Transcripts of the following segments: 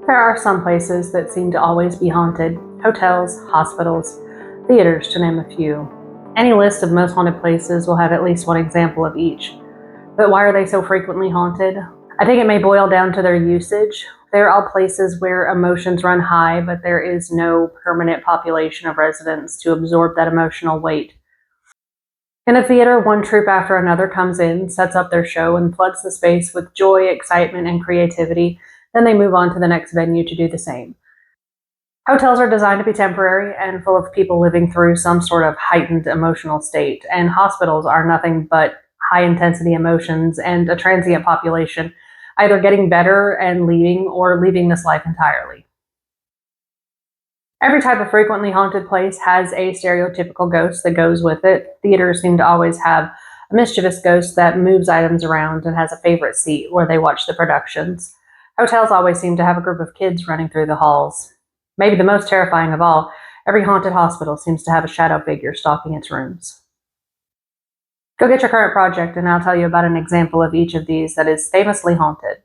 There are some places that seem to always be haunted: hotels, hospitals, theaters, to name a few. Any list of most haunted places will have at least one example of each. But why are they so frequently haunted? I think it may boil down to their usage. They're all places where emotions run high, but there is no permanent population of residents to absorb that emotional weight. In a theater, one troupe after another comes in, sets up their show, and floods the space with joy, excitement, and creativity. Then they move on to the next venue to do the same. Hotels are designed to be temporary and full of people living through some sort of heightened emotional state, and hospitals are nothing but high intensity emotions and a transient population, either getting better and leaving or leaving this life entirely. Every type of frequently haunted place has a stereotypical ghost that goes with it. Theaters seem to always have a mischievous ghost that moves items around and has a favorite seat where they watch the productions. Hotels always seem to have a group of kids running through the halls. Maybe the most terrifying of all, every haunted hospital seems to have a shadow figure stalking its rooms. Go get your current project and I'll tell you about an example of each of these that is famously haunted.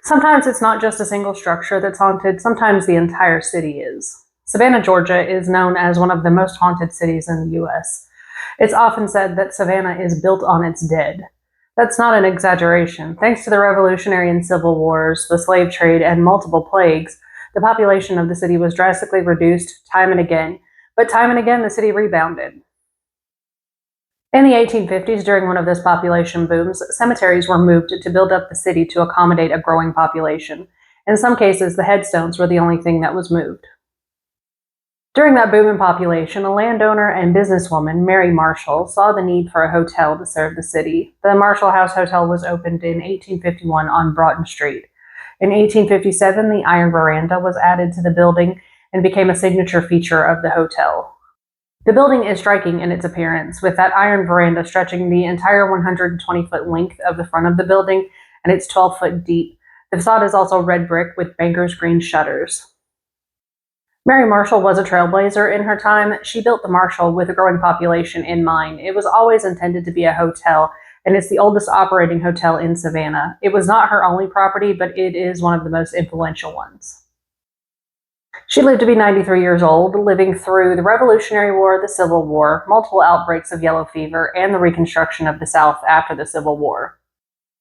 Sometimes it's not just a single structure that's haunted, sometimes the entire city is. Savannah, Georgia is known as one of the most haunted cities in the US. It's often said that Savannah is built on its dead. That's not an exaggeration. Thanks to the Revolutionary and Civil Wars, the slave trade, and multiple plagues, the population of the city was drastically reduced time and again, but time and again the city rebounded. In the 1850s, during one of those population booms, cemeteries were moved to build up the city to accommodate a growing population. In some cases, the headstones were the only thing that was moved. During that boom in population, a landowner and businesswoman, Mary Marshall, saw the need for a hotel to serve the city. The Marshall House Hotel was opened in 1851 on Broughton Street. In 1857, the iron veranda was added to the building and became a signature feature of the hotel. The building is striking in its appearance, with that iron veranda stretching the entire 120-foot length of the front of the building, and it's 12 foot deep. The facade is also red brick with banker's green shutters. Mary Marshall was a trailblazer in her time. She built the Marshall with a growing population in mind. It was always intended to be a hotel, and it's the oldest operating hotel in Savannah. It was not her only property, but it is one of the most influential ones. She lived to be 93 years old, living through the Revolutionary War, the Civil War, multiple outbreaks of yellow fever, and the Reconstruction of the South after the Civil War.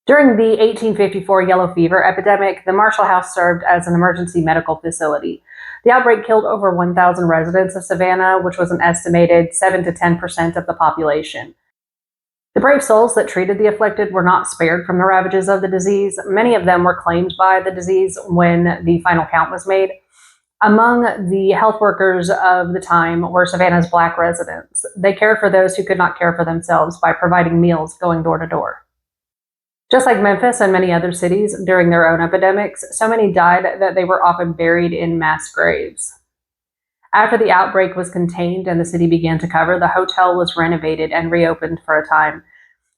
During the 1854 yellow fever epidemic, the Marshall House served as an emergency medical facility. The outbreak killed over 1,000 residents of Savannah, which was an estimated 7 to 10% of the population. The brave souls that treated the afflicted were not spared from the ravages of the disease. Many of them were claimed by the disease when the final count was made. Among the health workers of the time were Savannah's Black residents. They cared for those who could not care for themselves by providing meals going door to door. Just like Memphis and many other cities during their own epidemics, so many died that they were often buried in mass graves. After the outbreak was contained and the city began to cover, the hotel was renovated and reopened for a time.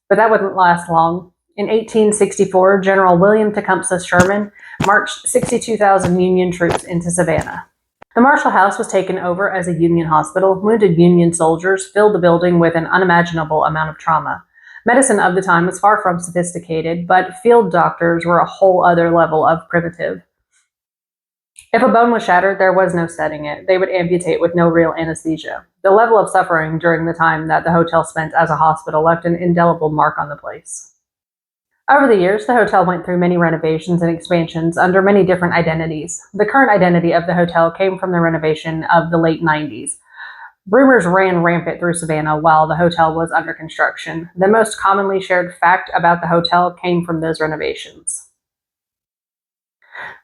But that wouldn't last long. In 1864, General William Tecumseh Sherman marched 62,000 Union troops into Savannah. The Marshall House was taken over as a Union hospital. Wounded Union soldiers filled the building with an unimaginable amount of trauma. Medicine of the time was far from sophisticated, but field doctors were a whole other level of primitive. If a bone was shattered, there was no setting it. They would amputate with no real anesthesia. The level of suffering during the time that the hotel spent as a hospital left an indelible mark on the place. Over the years, the hotel went through many renovations and expansions under many different identities. The current identity of the hotel came from the renovation of the late 90s. Rumors ran rampant through Savannah while the hotel was under construction. The most commonly shared fact about the hotel came from those renovations.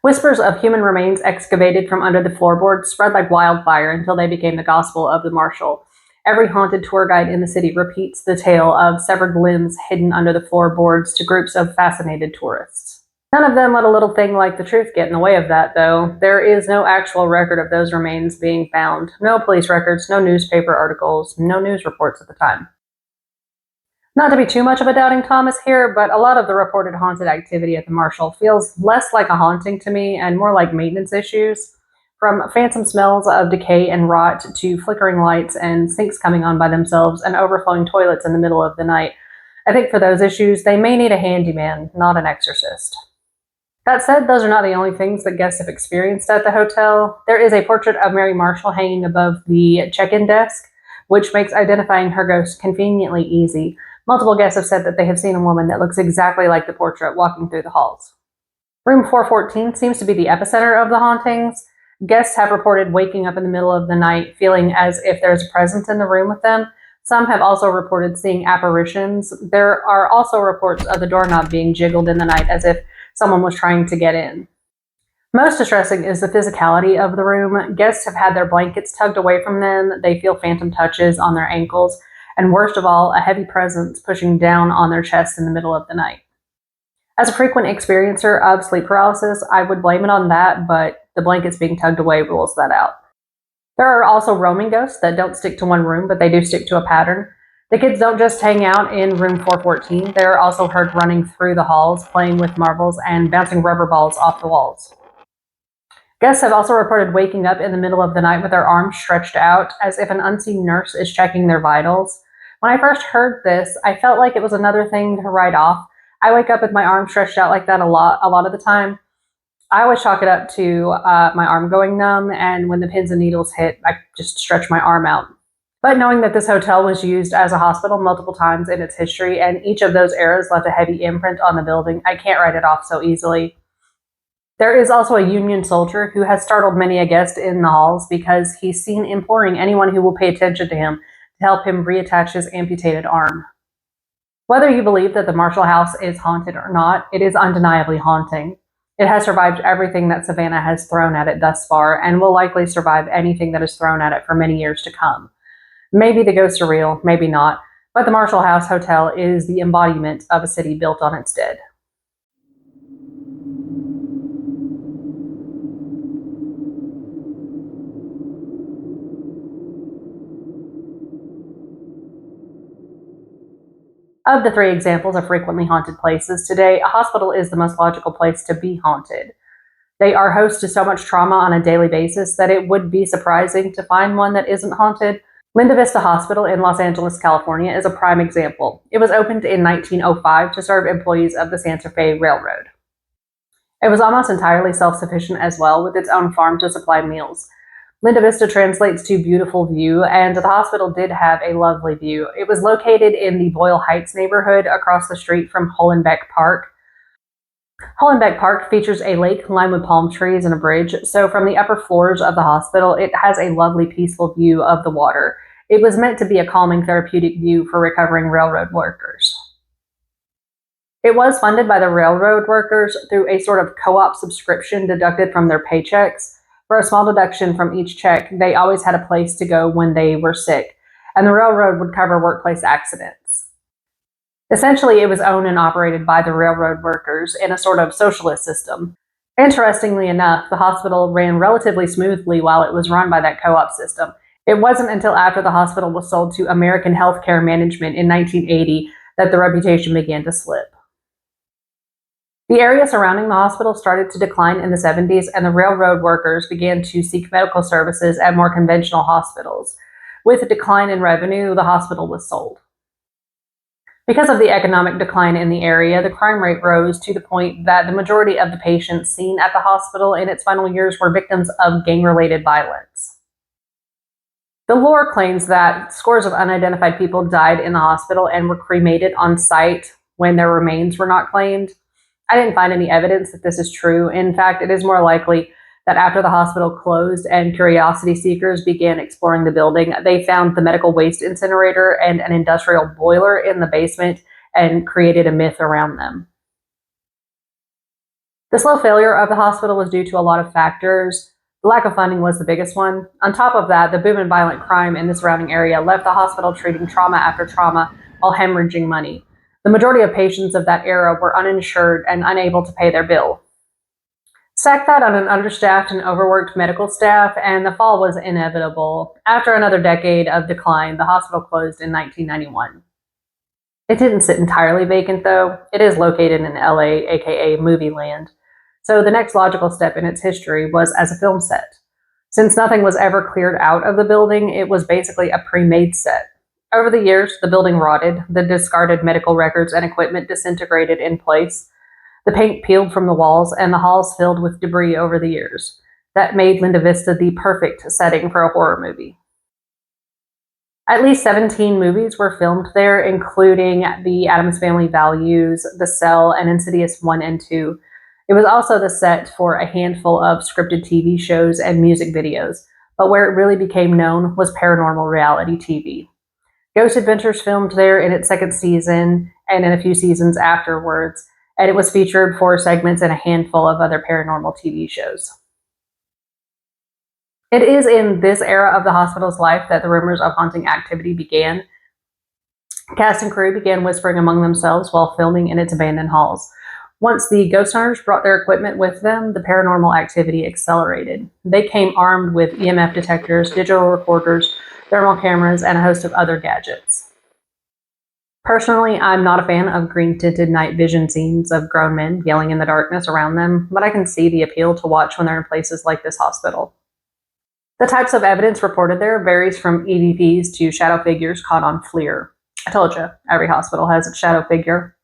Whispers of human remains excavated from under the floorboards spread like wildfire until they became the gospel of the Marshall. Every haunted tour guide in the city repeats the tale of severed limbs hidden under the floorboards to groups of fascinated tourists. None of them let a little thing like the truth get in the way of that, though. There is no actual record of those remains being found. No police records, no newspaper articles, no news reports at the time. Not to be too much of a doubting Thomas here, but a lot of the reported haunted activity at the Marshall feels less like a haunting to me and more like maintenance issues. From phantom smells of decay and rot to flickering lights and sinks coming on by themselves and overflowing toilets in the middle of the night, I think for those issues, they may need a handyman, not an exorcist. That said, those are not the only things that guests have experienced at the hotel. There is a portrait of Mary Marshall hanging above the check-in desk, which makes identifying her ghost conveniently easy. Multiple guests have said that they have seen a woman that looks exactly like the portrait walking through the halls. Room 414 seems to be the epicenter of the hauntings. Guests have reported waking up in the middle of the night feeling as if there's a presence in the room with them. Some have also reported seeing apparitions. There are also reports of the doorknob being jiggled in the night as if someone was trying to get in. Most distressing is the physicality of the room. Guests have had their blankets tugged away from them. They feel phantom touches on their ankles. And worst of all, a heavy presence pushing down on their chest in the middle of the night. As a frequent experiencer of sleep paralysis, I would blame it on that, but the blankets being tugged away rules that out. There are also roaming ghosts that don't stick to one room, but they do stick to a pattern. The kids don't just hang out in room 414. They're also heard running through the halls, playing with marbles, and bouncing rubber balls off the walls. Guests have also reported waking up in the middle of the night with their arms stretched out, as if an unseen nurse is checking their vitals. When I first heard this, I felt like it was another thing to write off. I wake up with my arm stretched out like that a lot of the time. I always chalk it up to my arm going numb, and when the pins and needles hit, I just stretch my arm out. But knowing that this hotel was used as a hospital multiple times in its history, and each of those eras left a heavy imprint on the building, I can't write it off so easily. There is also a Union soldier who has startled many a guest in the halls because he's seen imploring anyone who will pay attention to him to help him reattach his amputated arm. Whether you believe that the Marshall House is haunted or not, it is undeniably haunting. It has survived everything that Savannah has thrown at it thus far, and will likely survive anything that is thrown at it for many years to come. Maybe the ghosts are real, maybe not, but the Marshall House Hotel is the embodiment of a city built on its dead. Of the three examples of frequently haunted places today, a hospital is the most logical place to be haunted. They are host to so much trauma on a daily basis that it would be surprising to find one that isn't haunted. Vista Hospital in Los Angeles, California is a prime example. It was opened in 1905 to serve employees of the Santa Fe Railroad. It was almost entirely self-sufficient as well, with its own farm to supply meals. Vista translates to beautiful view, and the hospital did have a lovely view. It was located in the Boyle Heights neighborhood across the street from Hollenbeck Park. Hollenbeck Park features a lake lined with palm trees and a bridge, so from the upper floors of the hospital, it has a lovely, peaceful view of the water. It was meant to be a calming, therapeutic view for recovering railroad workers. It was funded by the railroad workers through a sort of co-op subscription deducted from their paychecks. For a small deduction from each check, they always had a place to go when they were sick, and the railroad would cover workplace accidents. Essentially, it was owned and operated by the railroad workers in a sort of socialist system. Interestingly enough, the hospital ran relatively smoothly while it was run by that co-op system. It wasn't until after the hospital was sold to American Healthcare Management in 1980 that the reputation began to slip. The area surrounding the hospital started to decline in the 70s, and the railroad workers began to seek medical services at more conventional hospitals. With a decline in revenue, the hospital was sold. Because of the economic decline in the area, the crime rate rose to the point that the majority of the patients seen at the hospital in its final years were victims of gang-related violence. The lore claims that scores of unidentified people died in the hospital and were cremated on site when their remains were not claimed. I didn't find any evidence that this is true. In fact, it is more likely that after the hospital closed and curiosity seekers began exploring the building, they found the medical waste incinerator and an industrial boiler in the basement and created a myth around them. The slow failure of the hospital was due to a lot of factors. The lack of funding was the biggest one. On top of that, the boom in violent crime in the surrounding area left the hospital treating trauma after trauma while hemorrhaging money. The majority of patients of that era were uninsured and unable to pay their bill. Stack that on an understaffed and overworked medical staff, and the fall was inevitable. After another decade of decline, the hospital closed in 1991. It didn't sit entirely vacant, though. It is located in LA, aka Movie Land. So the next logical step in its history was as a film set. Since nothing was ever cleared out of the building, it was basically a pre-made set. Over the years, the building rotted, the discarded medical records and equipment disintegrated in place, the paint peeled from the walls, and the halls filled with debris over the years. That made Linda Vista the perfect setting for a horror movie. At least 17 movies were filmed there, including The Addams Family Values, The Cell, and Insidious 1 and 2. It was also the set for a handful of scripted TV shows and music videos, but where it really became known was paranormal reality TV. Ghost Adventures filmed there in its second season and in a few seasons afterwards, and it was featured for segments in a handful of other paranormal TV shows. It is in this era of the hospital's life that the rumors of haunting activity began. Cast and crew began whispering among themselves while filming in its abandoned halls. Once the ghost hunters brought their equipment with them, the paranormal activity accelerated. They came armed with EMF detectors, digital recorders, thermal cameras, and a host of other gadgets. Personally, I'm not a fan of green-tinted night vision scenes of grown men yelling in the darkness around them, but I can see the appeal to watch when they're in places like this hospital. The types of evidence reported there varies from EVPs to shadow figures caught on FLIR. I told you, every hospital has its shadow figure.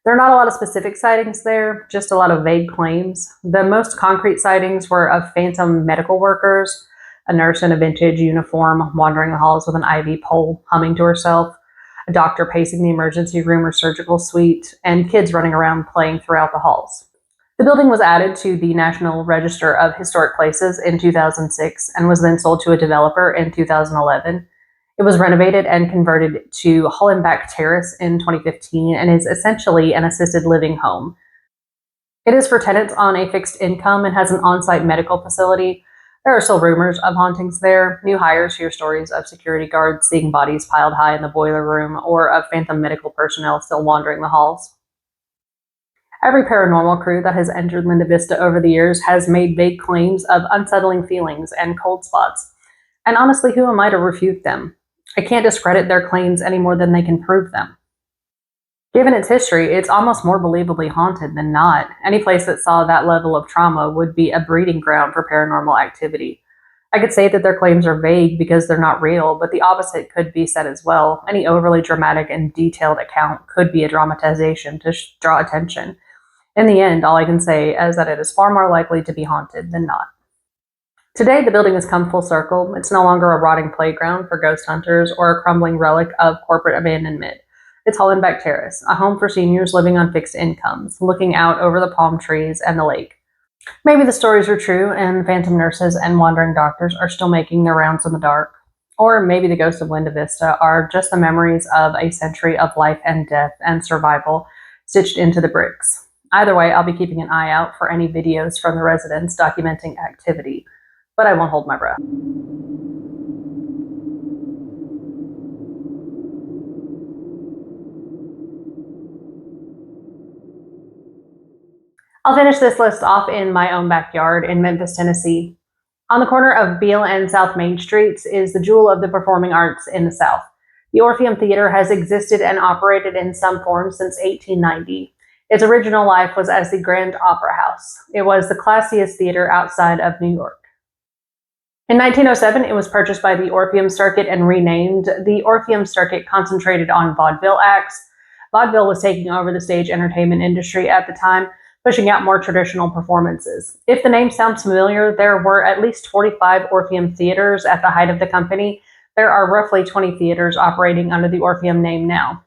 There are not a lot of specific sightings there, just a lot of vague claims. The most concrete sightings were of phantom medical workers, a nurse in a vintage uniform wandering the halls with an IV pole humming to herself, a doctor pacing the emergency room or surgical suite, and kids running around playing throughout the halls. The building was added to the National Register of Historic Places in 2006 and was then sold to a developer in 2011. It was renovated and converted to Hollenbach Terrace in 2015 and is essentially an assisted living home. It is for tenants on a fixed income and has an on-site medical facility. There are still rumors of hauntings there. New hires hear stories of security guards seeing bodies piled high in the boiler room or of phantom medical personnel still wandering the halls. Every paranormal crew that has entered Linda Vista over the years has made vague claims of unsettling feelings and cold spots. And honestly, who am I to refute them? I can't discredit their claims any more than they can prove them. Given its history, it's almost more believably haunted than not. Any place that saw that level of trauma would be a breeding ground for paranormal activity. I could say that their claims are vague because they're not real, but the opposite could be said as well. Any overly dramatic and detailed account could be a dramatization to draw attention. In the end, all I can say is that it is far more likely to be haunted than not. Today, the building has come full circle. It's no longer a rotting playground for ghost hunters or a crumbling relic of corporate abandonment. It's Hollenbach Terrace, a home for seniors living on fixed incomes, looking out over the palm trees and the lake. Maybe the stories are true and phantom nurses and wandering doctors are still making their rounds in the dark. Or maybe the ghosts of Linda Vista are just the memories of a century of life and death and survival stitched into the bricks. Either way, I'll be keeping an eye out for any videos from the residents documenting activity, but I won't hold my breath. I'll finish this list off in my own backyard in Memphis, Tennessee. On the corner of Beale and South Main Streets is the jewel of the performing arts in the South. The Orpheum Theater has existed and operated in some form since 1890. Its original life was as the Grand Opera House. It was the classiest theater outside of New York. In 1907, it was purchased by the Orpheum Circuit and renamed. The Orpheum Circuit concentrated on vaudeville acts. Vaudeville was taking over the stage entertainment industry at the time, pushing out more traditional performances. If the name sounds familiar, there were at least 45 Orpheum theaters at the height of the company. There are roughly 20 theaters operating under the Orpheum name now.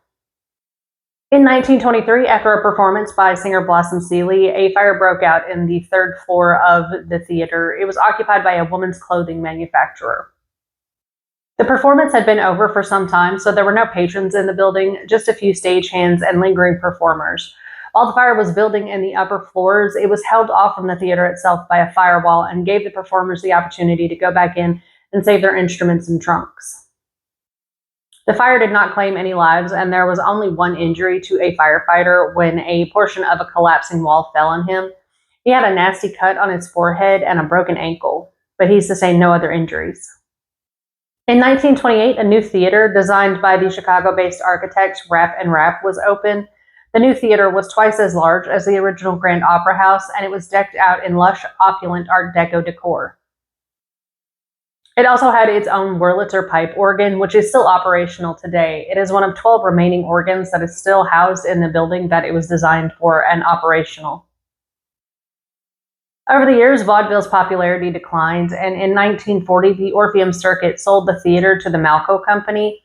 In 1923, after a performance by singer Blossom Seeley, a fire broke out in the third floor of the theater. It was occupied by a woman's clothing manufacturer. The performance had been over for some time, so there were no patrons in the building, just a few stagehands and lingering performers. While the fire was building in the upper floors, it was held off from the theater itself by a firewall and gave the performers the opportunity to go back in and save their instruments and trunks. The fire did not claim any lives, and there was only one injury to a firefighter when a portion of a collapsing wall fell on him. He had a nasty cut on his forehead and a broken ankle, but he sustained no other injuries. In 1928, a new theater designed by the Chicago-based architects Rapp and Rapp was opened. The new theater was twice as large as the original Grand Opera House, and it was decked out in lush, opulent Art Deco decor. It also had its own Wurlitzer pipe organ, which is still operational today. It is one of 12 remaining organs that is still housed in the building that it was designed for and operational. Over the years, vaudeville's popularity declined, and in 1940, the Orpheum Circuit sold the theater to the Malco Company.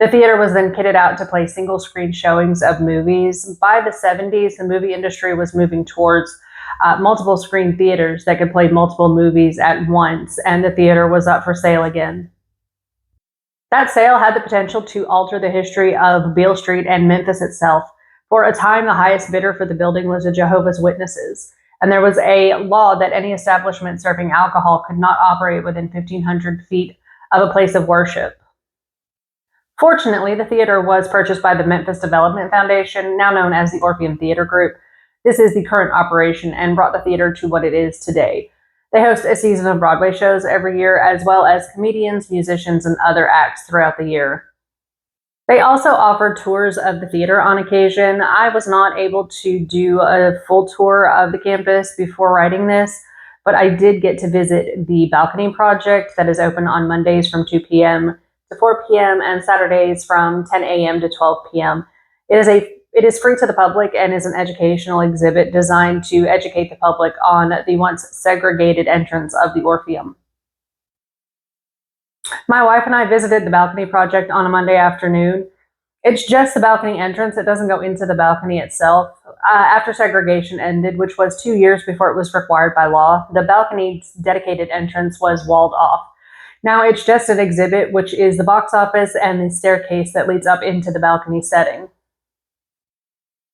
The theater was then kitted out to play single-screen showings of movies. By the 70s, the movie industry was moving towards multiple-screen theaters that could play multiple movies at once, and the theater was up for sale again. That sale had the potential to alter the history of Beale Street and Memphis itself. For a time, the highest bidder for the building was the Jehovah's Witnesses, and there was a law that any establishment serving alcohol could not operate within 1,500 feet of a place of worship. Fortunately, the theater was purchased by the Memphis Development Foundation, now known as the Orpheum Theater Group. This is the current operation and brought the theater to what it is today. They host a season of Broadway shows every year, as well as comedians, musicians, and other acts throughout the year. They also offer tours of the theater on occasion. I was not able to do a full tour of the campus before writing this, but I did get to visit the balcony project that is open on Mondays from 2 p.m. to 4 p.m. and Saturdays from 10 a.m. to 12 p.m. It is free to the public and is an educational exhibit designed to educate the public on the once segregated entrance of the Orpheum. My wife and I visited the balcony project on a Monday afternoon. It's just the balcony entrance. It doesn't go into the balcony itself. After segregation ended, which was 2 years before it was required by law, the balcony's dedicated entrance was walled off. Now it's just an exhibit, which is the box office and the staircase that leads up into the balcony setting.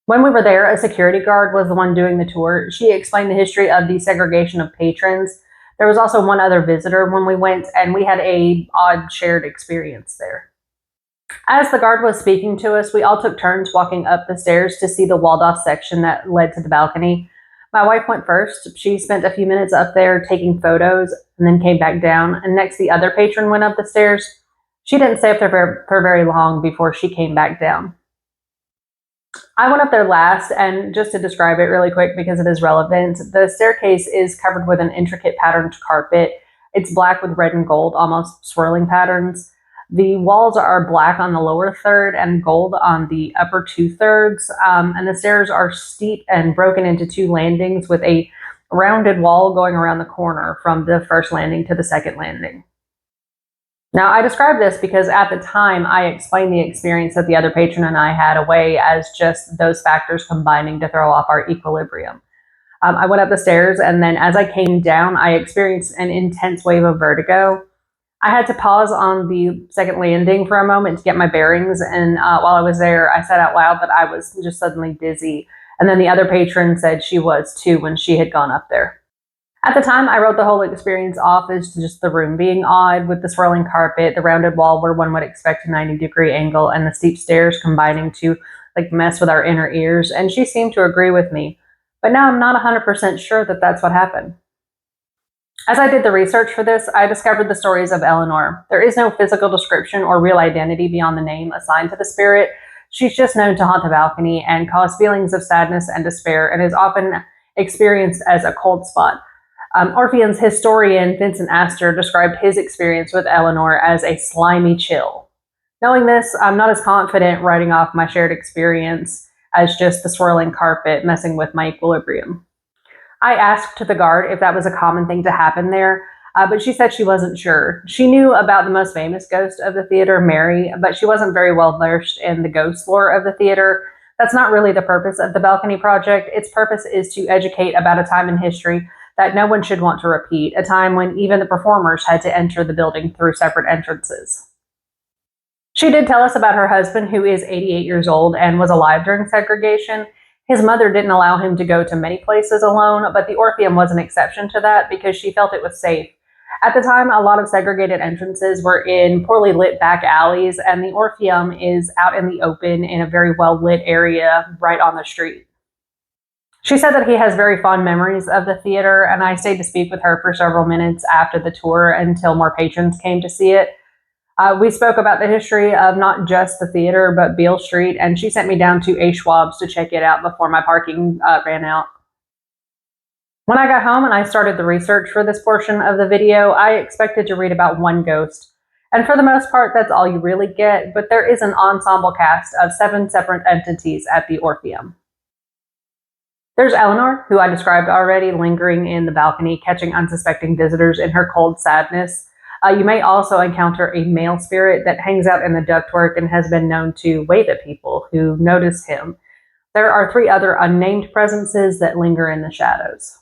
When we were there, a security guard was the one doing the tour. She explained the history of the segregation of patrons. There was also one other visitor when we went, and we had an odd shared experience there. As the guard was speaking to us, we all took turns walking up the stairs to see the walled-off section that led to the balcony. My wife went first. She spent a few minutes up there taking photos and then came back down, and next the other patron went up the stairs. She didn't stay up there for very long before she came back down. I went up there last, and just to describe it really quick because it is relevant, the staircase is covered with an intricate patterned carpet. It's black with red and gold, almost swirling patterns. The walls are black on the lower third and gold on the upper 2/3, and the stairs are steep and broken into 2 landings with a rounded wall going around the corner from the first landing to the second landing. Now, I describe this because at the time I explained the experience that the other patron and I had away as just those factors combining to throw off our equilibrium. I went up the stairs, and then as I came down, I experienced an intense wave of vertigo. I had to pause on the second landing for a moment to get my bearings, and while I was there, I said out loud that I was just suddenly dizzy, and then the other patron said she was too when she had gone up there. At the time, I wrote the whole experience off as just the room being odd, with the swirling carpet, the rounded wall where one would expect a 90-degree angle, and the steep stairs combining to mess with our inner ears, and she seemed to agree with me. But now I'm not 100% sure that that's what happened. As I did the research for this, I discovered the stories of Eleanor. There is no physical description or real identity beyond the name assigned to the spirit. She's just known to haunt the balcony and cause feelings of sadness and despair, and is often experienced as a cold spot. Orpheum's historian Vincent Astor described his experience with Eleanor as a slimy chill. Knowing this, I'm not as confident writing off my shared experience as just the swirling carpet messing with my equilibrium. I asked the guard if that was a common thing to happen there, but she said she wasn't sure. She knew about the most famous ghost of the theater, Mary, but she wasn't very well versed in the ghost lore of the theater. That's not really the purpose of the Balcony Project. Its purpose is to educate about a time in history that no one should want to repeat, a time when even the performers had to enter the building through separate entrances. She did tell us about her husband, who is 88 years old and was alive during segregation. His mother didn't allow him to go to many places alone, but the Orpheum was an exception to that because she felt it was safe. At the time, a lot of segregated entrances were in poorly lit back alleys, and the Orpheum is out in the open in a very well-lit area right on the street. She said that he has very fond memories of the theater, and I stayed to speak with her for several minutes after the tour until more patrons came to see it. We spoke about the history of not just the theater, but Beale Street, and she sent me down to A. Schwab's to check it out before my parking ran out. When I got home and I started the research for this portion of the video, I expected to read about one ghost. And for the most part, that's all you really get, but there is an ensemble cast of 7 separate entities at the Orpheum. There's Eleanor, who I described already, lingering in the balcony, catching unsuspecting visitors in her cold sadness. You may also encounter a male spirit that hangs out in the ductwork and has been known to wave at people who notice him. There are 3 other unnamed presences that linger in the shadows.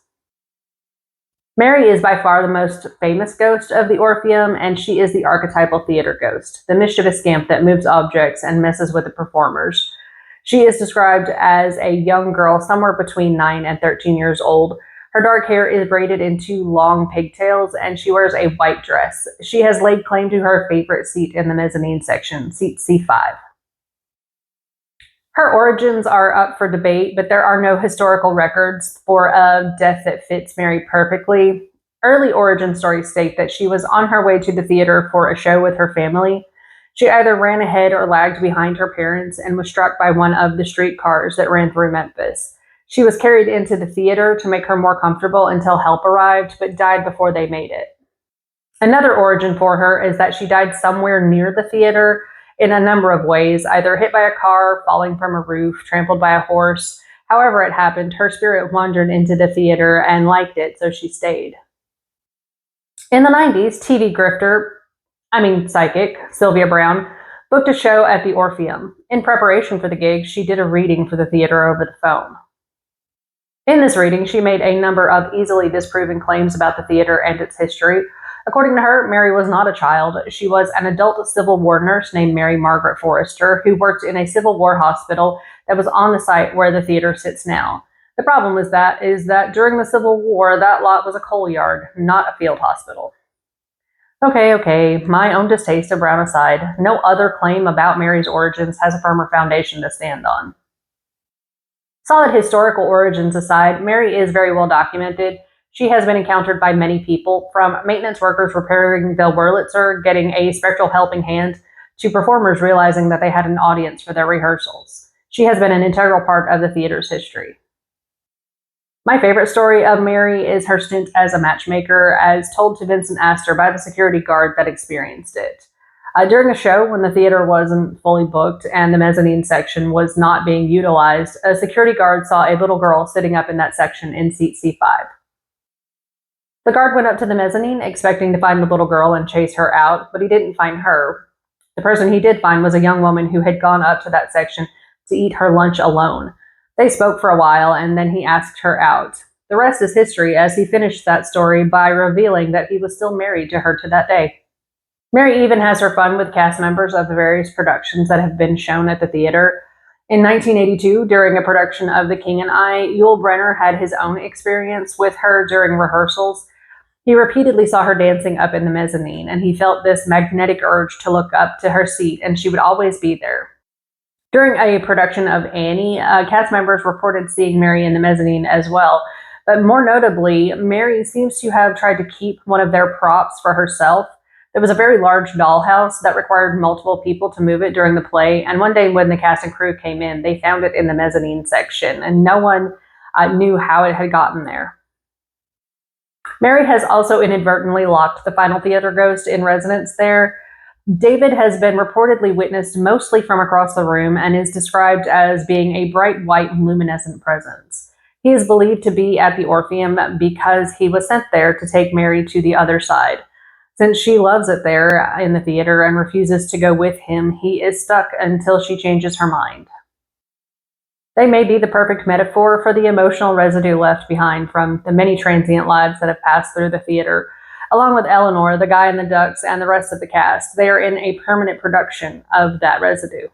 Mary is by far the most famous ghost of the Orpheum, and she is the archetypal theater ghost, the mischievous scamp that moves objects and messes with the performers. She is described as a young girl somewhere between 9 and 13 years old. Her dark hair is braided into long pigtails, and she wears a white dress. She has laid claim to her favorite seat in the mezzanine section, seat C5. Her origins are up for debate, but there are no historical records for a death that fits Mary perfectly. Early origin stories state that she was on her way to the theater for a show with her family. She either ran ahead or lagged behind her parents and was struck by one of the streetcars that ran through Memphis. She was carried into the theater to make her more comfortable until help arrived, but died before they made it. Another origin for her is that she died somewhere near the theater in a number of ways, either hit by a car, falling from a roof, trampled by a horse. However it happened, her spirit wandered into the theater and liked it, so she stayed. In the 90s, psychic, Sylvia Brown, booked a show at the Orpheum. In preparation for the gig, she did a reading for the theater over the phone. In this reading, she made a number of easily disproven claims about the theater and its history. According to her, Mary was not a child. She was an adult Civil War nurse named Mary Margaret Forrester, who worked in a Civil War hospital that was on the site where the theater sits now. The problem is that during the Civil War, that lot was a coal yard, not a field hospital. Okay, my own distaste of Brown aside, no other claim about Mary's origins has a firmer foundation to stand on. Solid historical origins aside, Mary is very well documented. She has been encountered by many people, from maintenance workers repairing the Wurlitzer getting a spectral helping hand, to performers realizing that they had an audience for their rehearsals. She has been an integral part of the theater's history. My favorite story of Mary is her stint as a matchmaker, as told to Vincent Astor by the security guard that experienced it. During a show, when the theater wasn't fully booked and the mezzanine section was not being utilized, a security guard saw a little girl sitting up in that section in seat C5. The guard went up to the mezzanine expecting to find the little girl and chase her out, but he didn't find her. The person he did find was a young woman who had gone up to that section to eat her lunch alone. They spoke for a while, and then he asked her out. The rest is history, as he finished that story by revealing that he was still married to her to that day. Mary even has her fun with cast members of the various productions that have been shown at the theater. In 1982, during a production of The King and I, Yul Brynner had his own experience with her during rehearsals. He repeatedly saw her dancing up in the mezzanine, and he felt this magnetic urge to look up to her seat, and she would always be there. During a production of Annie, cast members reported seeing Mary in the mezzanine as well, but more notably, Mary seems to have tried to keep one of their props for herself. There was a very large dollhouse that required multiple people to move it during the play, and one day when the cast and crew came in, they found it in the mezzanine section, and no one knew how it had gotten there. Mary has also inadvertently locked the final theater ghost in residence there. David has been reportedly witnessed mostly from across the room and is described as being a bright white luminescent presence. He is believed to be at the Orpheum because he was sent there to take Mary to the other side. Since she loves it there in the theater and refuses to go with him, he is stuck until she changes her mind. They may be the perfect metaphor for the emotional residue left behind from the many transient lives that have passed through the theater. Along with Eleanor, the guy in the ducks, and the rest of the cast, they are in a permanent production of that residue.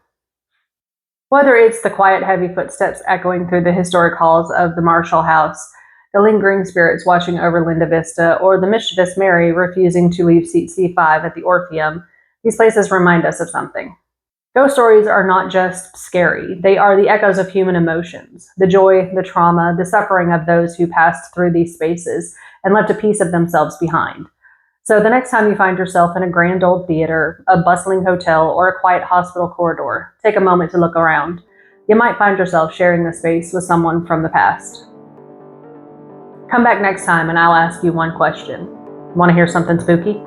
Whether it's the quiet, heavy footsteps echoing through the historic halls of the Marshall House, the lingering spirits watching over Linda Vista, or the mischievous Mary refusing to leave seat C5 at the Orpheum, these places remind us of something. Ghost stories are not just scary. They are the echoes of human emotions, the joy, the trauma, the suffering of those who passed through these spaces and left a piece of themselves behind. So the next time you find yourself in a grand old theater, a bustling hotel, or a quiet hospital corridor, take a moment to look around. You might find yourself sharing the space with someone from the past. Come back next time and I'll ask you one question. Want to hear something spooky?